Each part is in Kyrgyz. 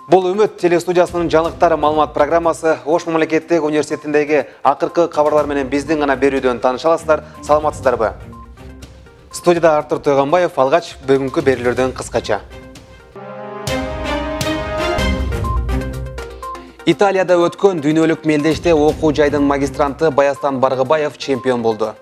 Бұл Үміт телестудиясының жаңалықтары маалымат программасы Ош мемлекеттік университетіндегі ақырқы хабарлар менен биздин гана берүүдөн таанышаласыздар. Саламатсыздар бі? Студияда Артур Тойгонбаев, алгач бүгүнкү берүүлөрдөн кыскача. Италияда өткөн дүйнөлүк мелдеште окуу жайдын магистранты Баястан Баргыбаев чемпион болду.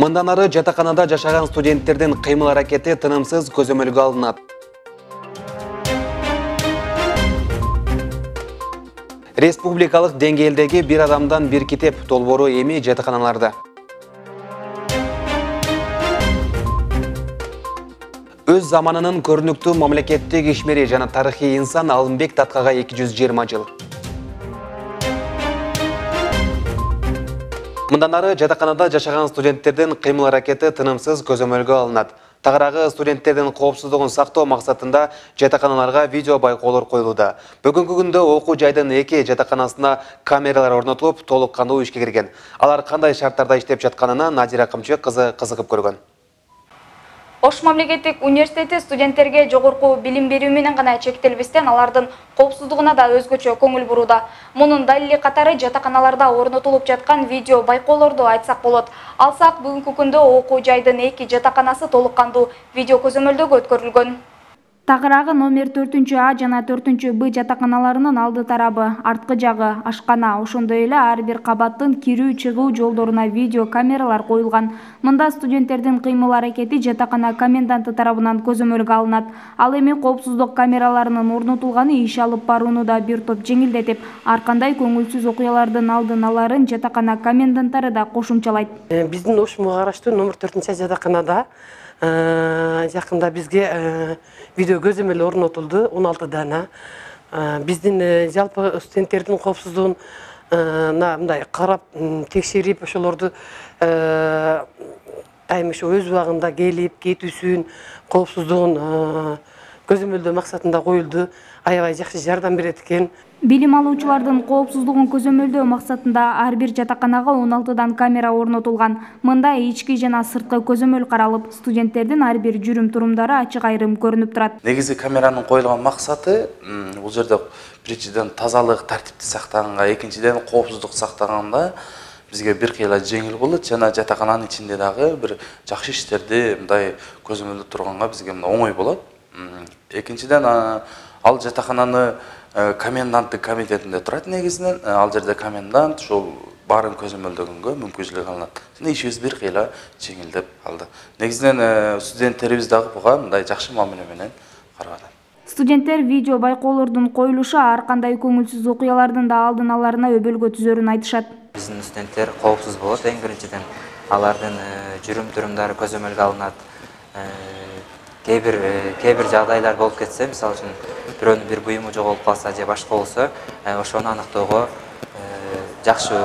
Мындан ары жатаканада жашаган студенттердин кыймыл аракети тынымсыз көзөмөлгө алынат. Республикалык деңгээлдеги бир адамдан бир китеп долбоору эми жатаканаларда. Өз заманынын көрүнүктүү мамлекеттик ишмери жана тарыхый инсан Алымбек Таткага 220 жыл. Мындан ары жатаканада жашаган студенттердин кыймыл аракети тынымсыз көзөмөлгө алынат. Тагыраагы студенттердин коопсуздугун сактоо максатында жатаканаларга видео байкоолор коюлууда. Бүгүнкү күндө окуу жайдын 2 жатаканасына камералар орнотулуп, толук кандуу ишке кирген. Алар кандай шарттарда иштеп жатканына Надира Камчыбек кызы кызыгып көргөн. Ош мамлекеттик университети студенттерге жогорку билим берүү менен гана чектелбестен алардын коопсуздугуна да өзгөчө көңүл бурууда. Мунун далили катары жатаканаларда орнотулуп жаткан видео байкоолорду айтсак болот. Алсак, бүгүнкү күндө окуу жайдын 2 жатаканасы толук кандуу видео көзөмөлдөгө өткөрүлгөн. Тагыраагы номер 4-А жана 4-Б жатаканаларынын алды тарабы, арткы жагы, ашкана, ошондой эле ар бир кабаттын кирүү-чыгуу жолдоруна видео камералар коюлган. Мында студенттердин кыймыл аракети жатакана коменданты тарабынан көзөмөлгө алынат. Ал эми коопсуздук камераларынын орнотулганы иш алып барууну да бир топ жеңилдетип, ар кандай көңүлсүз окуялардын алдын аларын жатакана коменданттары да кошумчалайт. Биздин Ошмуга караштуу номер 4 жатаканада жакында бизге видео көзөмөл орнотулду 16 дана. Биздин жалпы студенттердин коопсуздугун мындай карап текшерип, ошолорду өз убагында келип кетүүсүн, коопсуздугун көзөмөлдөө максатында коюлду. Аябай жакшы жардам берет экен. Билим алуучулардын коопсуздугун көзөмөлдөө максатында ар бир жатаканага 16дан камера орнотулган. Мында ички жана сырткы көзөмөл каралып, студенттердин ар бир жүрүм-турумдары ачык айрым көрүнүп турат. Негизи камеранын коюлган максаты бул жерде биринчиден тазалык, тартипти сактаганга, экинчиден коопсуздук сактаганга бизге бир кыйла жеңил болот жана жатакананын ичинде дагы бир жакшы иштерди мындай көзөмөлдө турганга бизге оңой болот. Экинчиден ал жатакананы коменданттык комитетинде турат негизинен. Ал жерде комендант ошол баарын көзөмөлдөгөнгө мүмкүнчүлүк алынат. Жана ишибиз бир кыйла жеңилдеп алды. Негизинен студенттерибиз дагы буга мындай жакшы мамиле менен караган. Студенттер видео байкоолордун коюлушу ар кандай көңүлсүз окуялардын да алдын аларына өбөлгө түзөрүн айтышат. Биздин студенттер коопсуз болот. Эң биринчиден алардын жүрүм-турумдары көзөмөлгө алынат. Кээ бир жагдайлар болуп кетсе, мисалы үчүн бирөөнүн бир буюму жоголуп калса же башка болсо, ошону аныктоого жакшы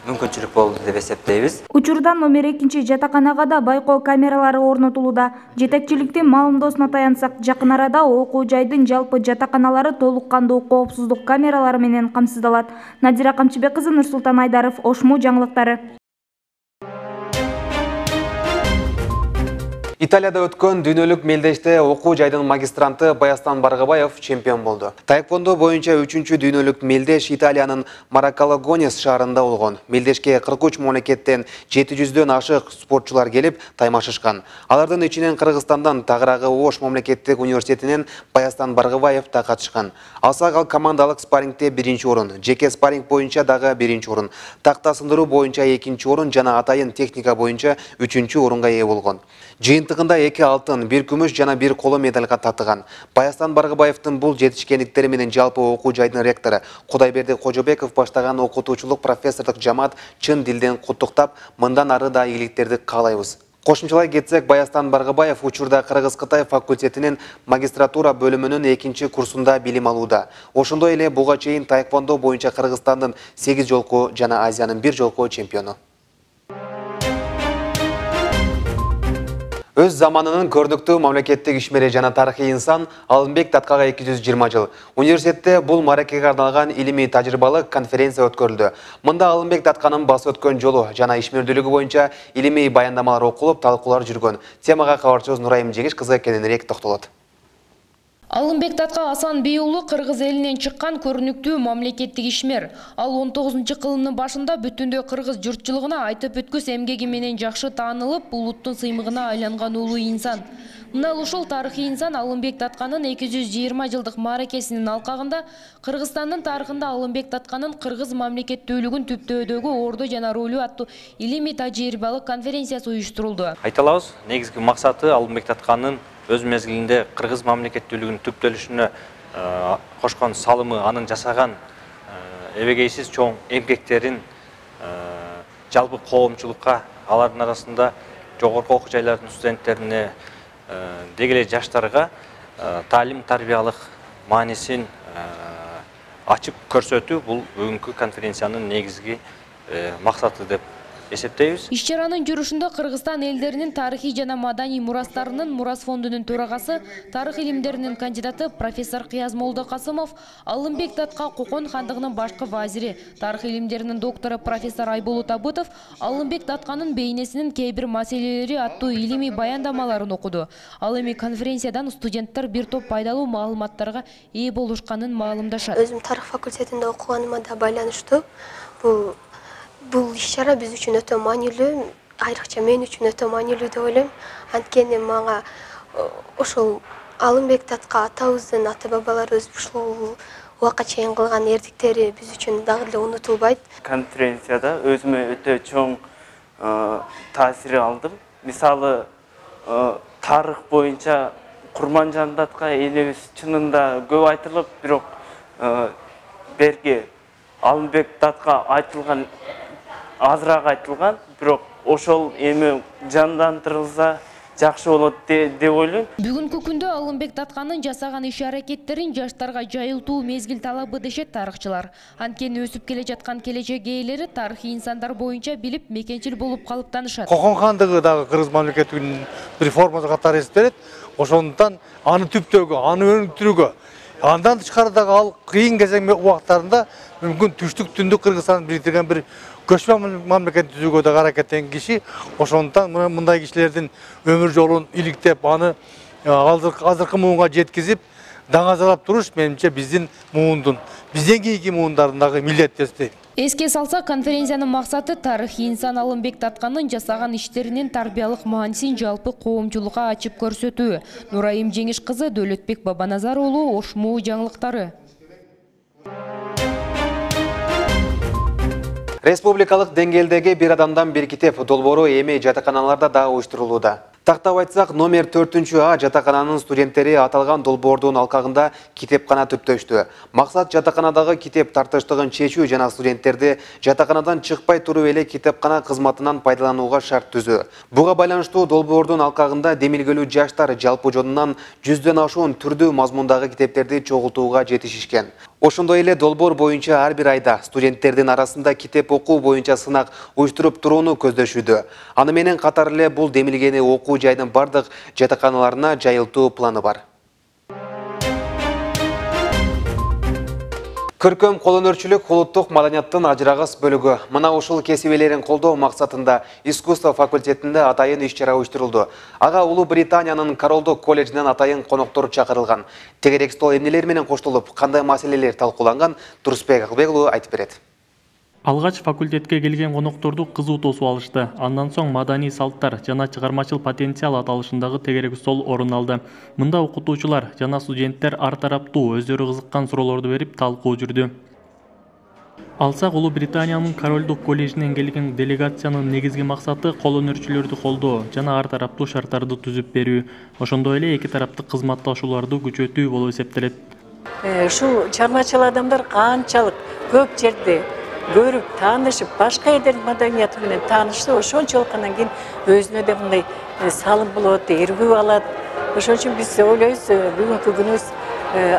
мүмкүнчүлүк болду деп эсептейбиз. Учурдан номер 2 жатаканага да байкоо камералары орнотулууда. Жетекчиликтин маалымдоосуна таянсак, жакын арада окуу жайдын жалпы жатаканалары толук кандуу коопсуздук камералары менен камсыздалат. Надира Камчыбек кызы, Нурсултан Айдаров, Ошму жаңылыктары. Италияда өткөн дүйнөлүк мелдеште окуу жайдын магистранты Баястан Баргыбаев чемпион болду. Таэквондо боюнча 3-чү дүйнөлүк мелдеш Италиянын Маракалагонес шаарында болгон. Мелдешке 43 мамлекеттен 700дөн ашык спортчулар келип таймашышкан. Алардын ичинен Кыргызстандан тагыраагы Ош мамлекеттик университетинен Баястан Баргыбаев да катышкан. Алсак ал командалык спаррингте 1-чи орун, жеке спарринг боюнча дагы 1-чи орун, такта сындыруу боюнча 2-чи орун жана атайын техника боюнча 3-чү орунга ээ болгон. Жыйынтыгында 2 алтын, 1 күмүш жана 1 коло медалга татыган. Баястан Баргыбаевдин бул жетишкендиктери менен жалпы окуу жайдын ректору Кудайберди Кожобеков баштаган окутуучулук профессордук жамаат чын дилден куттуктап, мындан ары да ийгиликтерди каалайбыз. Кошумчалай кетсек, Баястан Баргыбаев учурда Кыргыз-Кытай факультетинин магистратура бөлүмүнүн 2-чи курсунда билим алууда. Ошондой эле буга чейин таэквондо боюнча Кыргызстандын 8 жолку жана Азиянын 1 жолку чемпиону. Өз заманының көрнүктүү мамлекеттик ишмери жана тарыхый инсан Алымбек Таткага 220 жыл. Университетте бул маракеге арналган илимий тажрыйбалык конференция өткөрүлдү. Мында Алымбек Татканын басып өткөн жолу жана ишмердүүлүгү боюнча илимий баяндамалар окулуп, талкуулар жүргөн. Темага кабарчыбыз Нурайым Жеңиш кызы кененирээк токтолот. Алымбек Татка Асанбей уулу кыргыз элинен чыккан көрүнүктүү мамлекеттик ишмер. Ал 19-кылымдын башында бүтүндөй кыргыз журтчулугуна айтып өткүс эмгеги менен жакшы таанылып, улуттун сыймыгына айланган улуу инсан. Мына ушул тарыхый инсан Алымбек Татканын 220 жылдык мааракесинин алкагында Кыргызстандын тарыхында Алымбек Татканын кыргыз мамлекеттүүлүгүн түптөөдөгү орду жана ролу аттуу илимий тажрыйбалык конференциясы уюштурулду. Айталабыз, негизги максаты Алымбек Татканын өз мезгилинде кыргыз мамлекеттүүлүгүнүн түптөлүшүнө кошкон салымы, анын жасаган эбегейсиз чоң эмгектерин жалпы коомчулукка, алардын арасында жогорку окуу жайлардын студенттерине, деги эле жаштарга таалим тарбиялык маанисин ачып көрсөтүү бул бүгүнкү конференциянын негизги максаты деп эсептейбиз. Иш-чаранын жүрүшүндө Кыргызстан элдеринин тарыхый жана маданий мурастарынын Мурас фондунун төрагасы, тарых илимдеринин кандидаты профессор Кыяз Молдокасымов, Алымбек Татка Кокон хандыгынын башкы вазири, тарых илимдеринин доктору профессор Айболот Абытов Алымбек Татканын бейнесинин кээ бир маселелери аттуу илимий баяндамаларын окуду. Ал эми конференциядан студенттер бир топ пайдалуу маалыматтарга ээ болушканын маалымдашат. Өзүм тарых факультетинде окуганыма да байланыштуу. Бул иш-чара биз үчүн өтө маанилүү, айрыкча мен үчүн өтө маанилүү деп ойлойм. Анткени мага ошол Алымбек Татка атабыздын ата-бабаларыбыз ушул убакка чейин кылган эрдиктери биз үчүн дагы эле унутулбайт. Конференцияда өзүмө өтө чоң таасир алдым. Мисалы, тарых боюнча Курманжан Татка элебиз чынында көп айтылып, бирок берки Алымбек Татка айтылган азыраак айтылган, бирок ошол эми жандандырылса жакшы болот деп ойлойм. Бүгүнкү күндө Алымбек Татканын жасаган иш-аракеттерин жаштарга жайылтуу мезгил талабы дешет тарыхчылар. Анткени өсүп келе жаткан келечек ээлери тарыхый инсандар боюнча билип мекенчил болуп калыптанышат. Кокон хандыгы дагы кыргыз мамлекетинин бир формасы катары эсептелет. Ошондуктан аны түптөөгө, аны өнүктүрүүгө, андан тышкары дагы ал кыйын кезең убактарында мүмкүн түштүк түндүк Кыргызстанды бириктирген бир көчмө мамлекет түзүүгө да аракеттенген киши. Ошондуктан мындай кишилердин өмүр жолун иликтеп, аны азыркы муунга жеткизип, даңазалап туруш менимче биздин муундун, бизден кийинки муундардын дагы милдети деп эсептейм. Эске салса, конференциянын максаты тарыхый инсан Алымбек Татканын жасаган иштеринин тарбиялык маанисин жалпы коомчулукка ачып көрсөтүү. Нурайым Жеңиш кызы, Дөөлөтбек Бабаназар уулу, Ош Муу жаңылыктары. Республикалык деңгээлдеги бир адамдан бир китеп долбоору эми жатаканаларда да уюштурулууда. Тактап айтсак, номер 4-А жатакананын студенттери аталган долбоордун алкагында китепкана түптөштү. Максат жатаканадагы китеп тартыштыгын чечүү жана студенттерди жатаканадан чыкпай туруп эле китепкана кызматынан пайдаланууга шарт түзүү. Буга байланыштуу долбоордун алкагында демилгелүү жаштар жалпы жонунан 100дөн ашуун түрдүү мазмундагы китептерди чогултууга жетишишкен. Ошондой эле долбоор боюнча ар бир айда студенттердин арасында китеп окуу боюнча сынак уюштуруп турууну көздөшүүдө. Аны менен катар эле бул демилгени окуу жайдын бардык жатаканаларына жайылтуу планы бар. Көркөм колөнөрчүлүк улуттук маданияттын ажырагыс бөлүгү. Мына ушул кесибелерин колдоо максатында искусство факультетинде атайын иш-чара уюштурулду. Ага Улуу Британиянын Королдук колледжинен атайын коноктор чакырылган. Тегерек стол эмнелер менен коштолуп, кандай маселелер талкууланган, Турсбек Акылбек уулу айтып берет. Алгач факультетке келген конокторду кызуу тосуп алышты. Андан соң маданий салттар жана чыгармачыл потенциал аталышындагы тегерек стол орун алды. Мында окутуучулар жана студенттер ар тараптуу өздөрү кызыккан суроолорду берип талкуу жүрдү. Алсак, Улуу Британиянын Королдук колледжинен келген делегациянын негизги максаты колөнөрчүлөрдү колдоо жана ар тараптуу шарттарды түзүп берүү. Ошондой эле эки тараптык кызматташууларды күчөтүү болуп эсептелет. Ушул чыгармачыл адамдар канчалык көп жерде көрүп, таанышып, башка элдердин маданияты менен таанышты, ошончолук анан кийин өзүнө да мындай салым болот, эргүү алат. Ошон үчүн биз ойлойбуз, бүгүнкү күнүбүз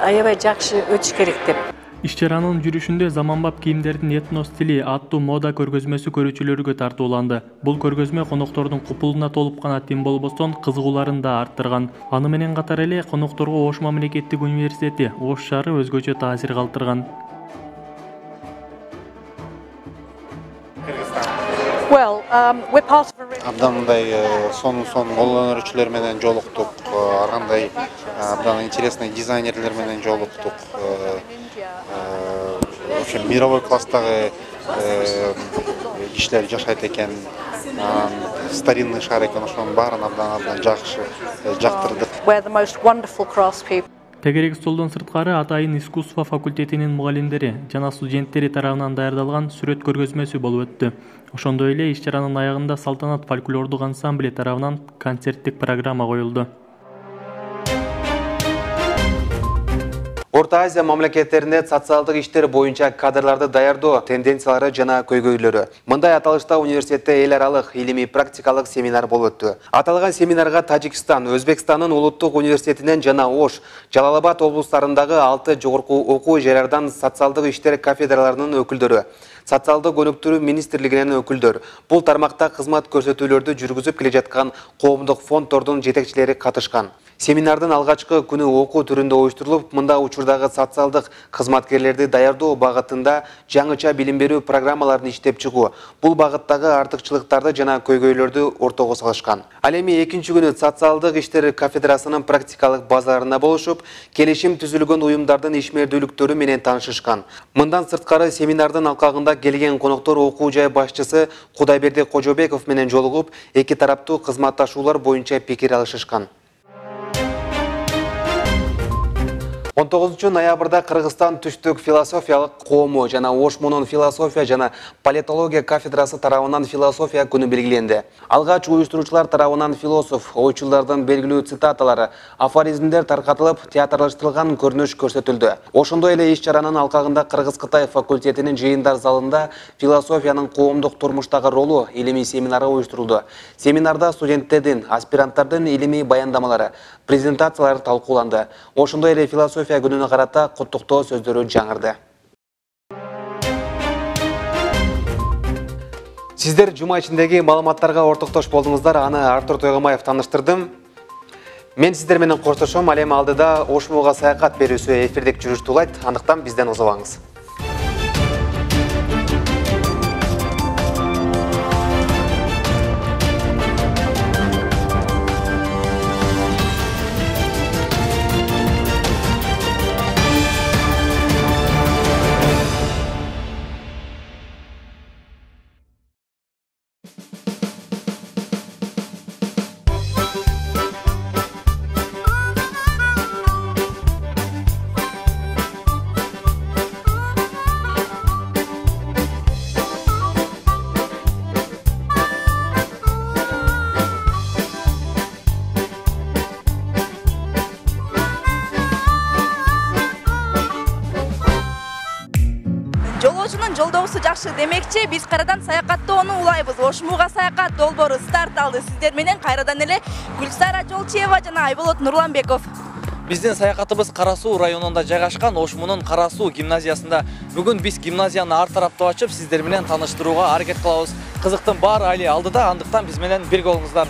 аябай жакшы өтүш керек деп. Иш-чаранын жүрүшүндө заманбап кийимдердин этнос стили аттуу мода көргөзмөсү көрүүчүлөргө тартууланды. Бул көргөзмө коноктордун купулуна толуп гана тим болбостон кызыгууларын да арттырган. Аны менен катар эле конокторго Ош мамлекеттик университети, Ош шаары өзгөчө таасир калтырган. Абдан мындай сонун кол өнөрчүлөр менен жолуктук, ар кандай абдан интересный дизайнерлер менен жолуктук. Ошо мировой класстагы кишилер жашайт экен, старинный шаар экен, ошонун баарын абдан жакшы жактырдык. Тегерек столдон сырткары Атайын искусство факультетинин мугалимдери жана студенттери тарабынан даярдалган сүрөт көргөзмөсү болуп өттү. Ошондой эле иш-чаранын аягында салтанат фольклордук ансамбли тарабынан концерттик программа коюлду. Орта Азия мамлекеттеринде социалдык иштер боюнча кадрларды даярдоо тенденциялары жана көйгөйлөрү. Мындай аталышта университетте эл аралык илимий практикалык семинар болуп өттү. Аталган семинарга Тажикстан, Өзбекстандын улуттук университетинен жана Ош, Жалал-Абад облустарындагы 6 жогорку окуу жайлардан социалдык иштер кафедраларынын өкүлдөрү, социалдык өнүктүрүү министрлигинин өкүлдөр, бул тармакта кызмат көрсөтүүлөрдү жүргүзүп келе жаткан коомдук фонддордун жетекчилери катышкан. Семинардын алгачкы күнү окуу түрүндө оюштурулуп, мында учурдагы социалдык кызматкерлерди даярдоо багытында жаңыча билим берүү программаларын иштеп чыгуу, бул багыттагы артыкчылыктарды жана көйгөйлөрдү ортого салышкан. Ал эми экинчи күнү социалдык иштер кафедрасынын практикалык базаларында болушуп, келишим түзүлгөн уюмдардын ишмердүүлүктөрү менен таанышышкан. Мындан сырткары семинардын алкагында келген коноктор окуу жай башчысы Кудайберди Кожобеков менен жолугуп, эки тараптуу кызматташуулар боюнча пикир алышышкан. 19 ноябрда Кыргызстан түштүк философиялык коому жана Ош мунун философия жана политология кафедрасы тарабынан философия күнү белгиленди. Алгач уюштуруучулар тарабынан философ, ойчулдардын белгилүү цитаталары, афоризмдер таркатылып, театрлаштырылган көрүнүш көрсөтүлдү. Ошондой эле иш-чаранын алкагында Кыргыз-Кытай факультетинин жыйындар залында философиянын коомдук турмуштагы ролу илимий семинары уюштурулду. Семинарда студенттердин, аспиранттардын илимий баяндамалары, презентациялары талкууланды. Ошондой эле философия күнүнө карата куттуктоо сөздөрү жаңырды. Сиздер жума ичиндеги маалыматтарга ортоктош болдуңуздар, аны Артур Тойгомаев таныштырдым. Мен сиздер менен коштошом, ал эми алдыда Ош мууга саякат берүүсү эфирдик жүрүштүүлайт, андыктан бизден узабаңыз. Жолоочунун жолдогусу жакшы демекчи, биз кайрадан саякаттоону улайбыз. Ош мууга саякат долбоору старт алды. Сиздер менен кайрадан эле Гүлсара Жолчиева жана Айболот Нурланбеков. Биздин саякатыбыз Кара Суу районунда жайгашкан Ош муунун Кара Суу гимназиясында. Бүгүн биз гимназияны ар тараптуу ачып, сиздер менен тааныштырууга аракет кылабыз. Кызыктын баары айли алдыда, андыктан биз менен бирге болуңуздар.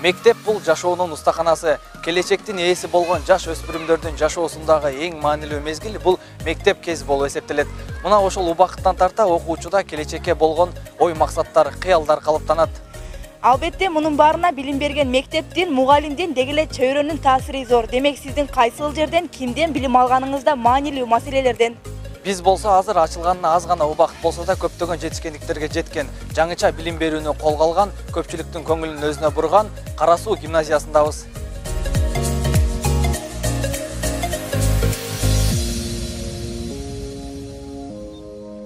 Мектеп бул жашоонун устаканасы. Келечектин ээси болгон жаш өспүрүмдөрдүн жашоосундагы эң маанилүү мезгил бул мектеп кези болуп эсептелет. Мына ошол убакыттан тарта окуучуда келечекке болгон ой максаттар, кыялдар калыптанат. Албетте, мунун баарына билим берген мектептин, мугалимдин деги эле чөйрөнүн таасири зор. Демек, сиздин кайсыл жерден, кимден билим алганыңызда маанилүү маселелерден. Биз болсо азыр ачылганына аз гана убакыт болсо да көптөгөн жетишкендиктерге жеткен, жаңыча билим берүүнү колго алган, көпчүлүктүн көңүлүн өзүнө бурган Кара Суу гимназиясындабыз.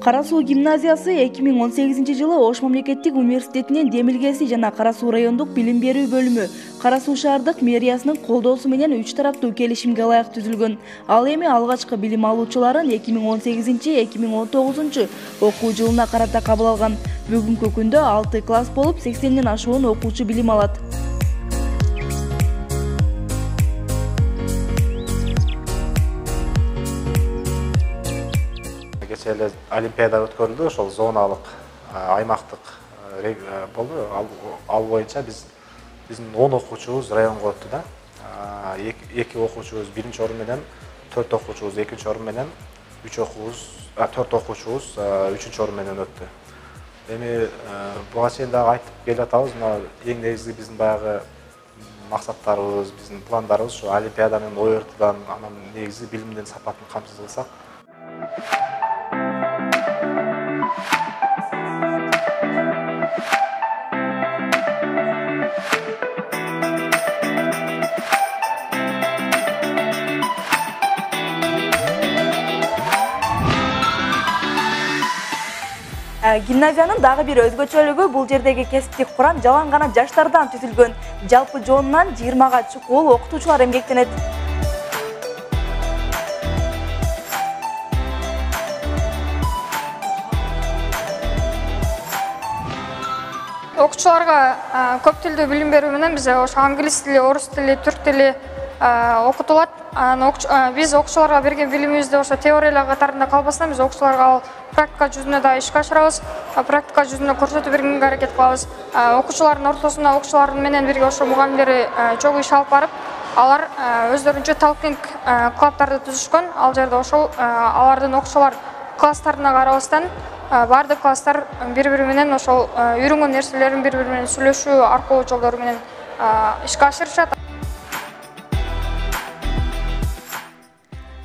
Кара Суу гимназиясы 2018-жылы Ош мамлекеттик университетинин Демилгеси жана Кара Суу райондук билим берүү бөлүмү Кара Суу шаардык мэриясынын колдоосу менен 3 тараптуу келишимге ылайык түзүлгөн. Ал эми алгачкы билим алуучуларын 2018-2019 окуу жылына карата кабыл алган. Бүгүнкү күндө 6 класс болуп 80ден ашуун окуучу билим алат. Кечээ олимпиада өткөрүлдү, ошол зоналык, аймактык болду. Ал боюнча биздин 10 окуучубуз районго өттү да. 2 окуучубуз 1-чи орун менен, 4 окуучубуз 2-чи орун менен, 4 окуучубуз 3-чү орун менен өттү. Эми буга чейин дагы айтып келатабыз, мына эң негизги биздин баягы максаттарыбыз, биздин пландарыбыз ушу олимпиаданын ой өртүдан, анан негизи билимдин сапатын камсыз кылсак. Гимназиянын дагы бир өзгөчөлүгү бул жердеги кесиптик курам жалаң гана жаштардан түзүлгөн. Жалпы жоонунан 20га чукул окутуучулар эмгектенет. Окуучуларга көп тилдүү билим берүү менен биз ошо англис тили, орус тили, түрк тили окутулат. Биз окуучуларга берген билимибизди ошо теориялар катарында калбастан биз окуучуларга ал практика жүзүнө да ишке ашырабыз. Практика жүзүнө көрсөтүп бергенге аракет кылабыз. Окуучулардын ортосунда окуучулардын менен бирге ошо мугалимдери чогуу иш алып барып, алар өздөрүнчө талкинг клубтарды түзүшкөн. Ал жерде ошол алардын окуучулар класстарына карабастан бардык класстар бири-бири менен ошол үйрөнгөн нерселерин бири-бири менен сүйлөшүү аркылуу жолдору менен ишке ашырышат.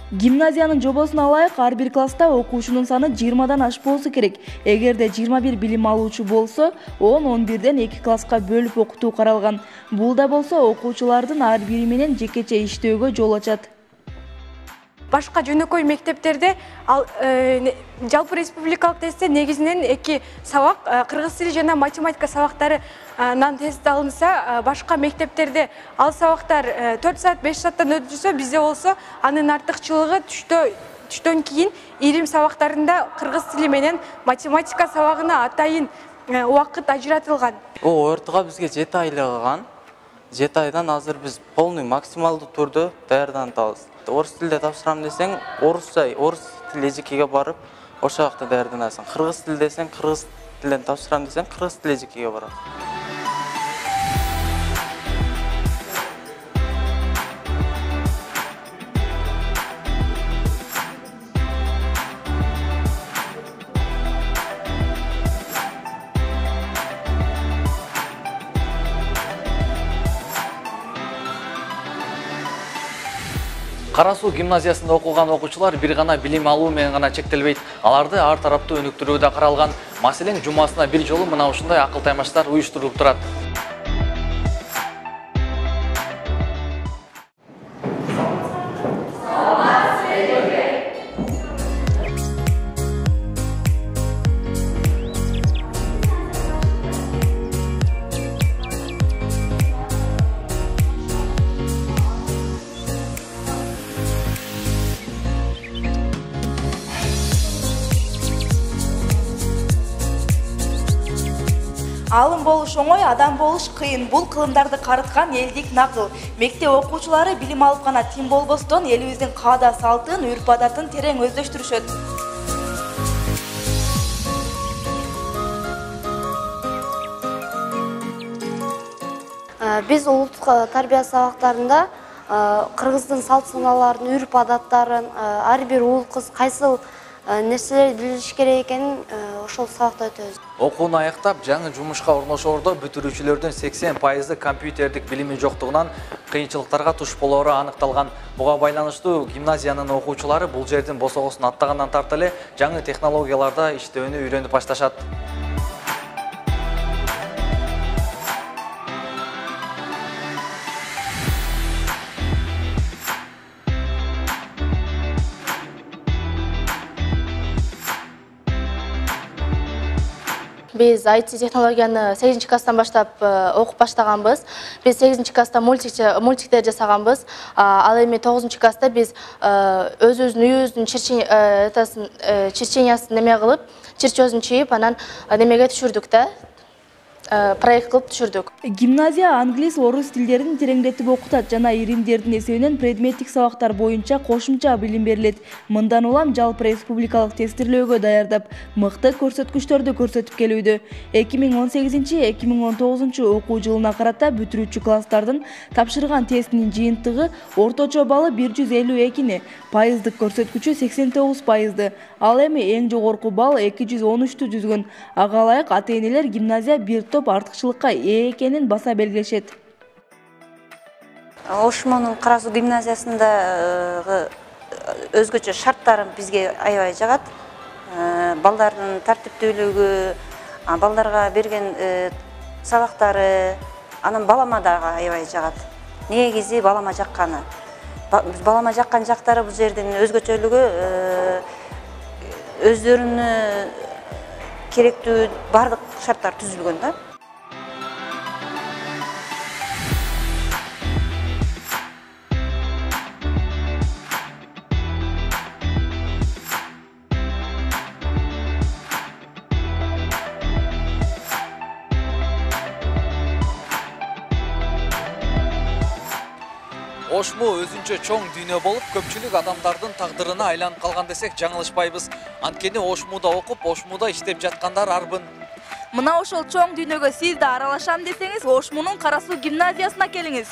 Гимназиянын жобосуна ылайык ар бир класста окуучунун саны 20дан ашпоосу керек. Эгерде 21 билим алуучу болсо, 10-11ден 2 класска бөлүп окутуу каралган. Бул да болсо окуучулардын ар бири менен жекече иштөөгө жол ачат. Башка жөнөкөй мектептерде жалпы республикалык тестте негизинен 2 сабак, кыргыз тили жана математика сабактарынан тест алынса, башка мектептерде ал сабактар 4 саат, 5 сааттан өтүлсө, бизде болсо анын артыкчылыгы түштөн кийин илим сабактарында кыргыз тили менен математика сабагына атайын убакыт ажыратылган. ОРТга бизге 7 айлык калган. 7 айдан азыр биз полный максималдуу түрдө даярданабыз. Орус тилде тапшырам десең, орус тил эжекеге барып, ошол жакта даярданасың. Кыргыз тил десең, кыргыз тилден тапшырам десең, кыргыз тил эжекеге барасың. Кара Суу гимназиясында окуган окуучулар бир гана билим алуу менен гана чектелбейт. Аларды ар тараптуу өнүктүрүү да каралган. Маселен, жумасына бир жолу мына ушундай акыл таймаштар уюштурулуп турат. Алым болуш оңой, адам болуш кыйын. Бул кылымдарды карыткан элдик накыл. Мектеп окуучулары билим алып гана тим болбостон, элибиздин каада салтын, үрп-адатын терең өздөштүрүшөт. Биз улуттук тарбия сабактарында кыргыздын салт саналарын, үрп-адаттарын, ар бир уул кыз кайсыл нерселерди билиш керек экенин ошол сабакта өтөбүз. Окууну аяктап, жаңы жумушка орношоордо бүтүрүүчүлөрдүн 80% компьютердик билими жоктугунан кыйынчылыктарга туш болоору аныкталган. Буга байланыштуу гимназиянын окуучулары бул жердин босогосун аттагандан тарта эле жаңы технологияларда иштөөнү үйрөнүп башташат. Biz IT технологияны 8 класстан баштап окуп баштаганбыз. Biz 8 класста мультиктер жасаганбыз. Ал эми 9 класста biz өзүбүздүн үйүбүздүн чирчениясын неме кылып, чирчөзүн чийип, анан немеге түшүрдүк да. Проект кылып түшүрдүк. Гимназия англис, орус тилдерин тереңдетип окутат жана иримдердин эсебинен предметтик сабактар боюнча кошумча билим берилет. Мындан улам жалпы республикалык тестирлөөгө даярдап, мыкты көрсөткүчтөрдү көрсөтүп келүүдө. 2018-2019 окуу жылына карата бүтүрүүчү класстардын тапшырган тестинин жыйынтыгы орточо баллы 152, пайыздык көрсөткүчү 89%. Ал эми эң жогорку балл 213-тү түзгөн. Ага ылайык ата-энелер гимназия бир топ артыкчылыкка ээ экенин баса белгилешет. Ошмонун Кара Суу гимназиясында өзгөчө шарттары бизге аябай жагат. Балдардын тартиптүүлүгү, балдарга берген сабактары, анан балама дагы аябай жагат. Негизи балама жакканы. Балама жаккан жактары бул жердин өзгөчөлүгү өздөрүнө керектүү бардык шарттар түзүлгөн да. Ошму өзүнчө чоң дүйнө болуп, көпчүлүк адамдардын тагдырына айланып калган десек жаңылышпайбыз. Анткени Ошмуда окуп, Ошмуда иштеп жаткандар арбын. Мына ошол чоң дүйнөгө сиз да аралашам десеңиз, Ошмунун Кара Суу гимназиясына келиңиз.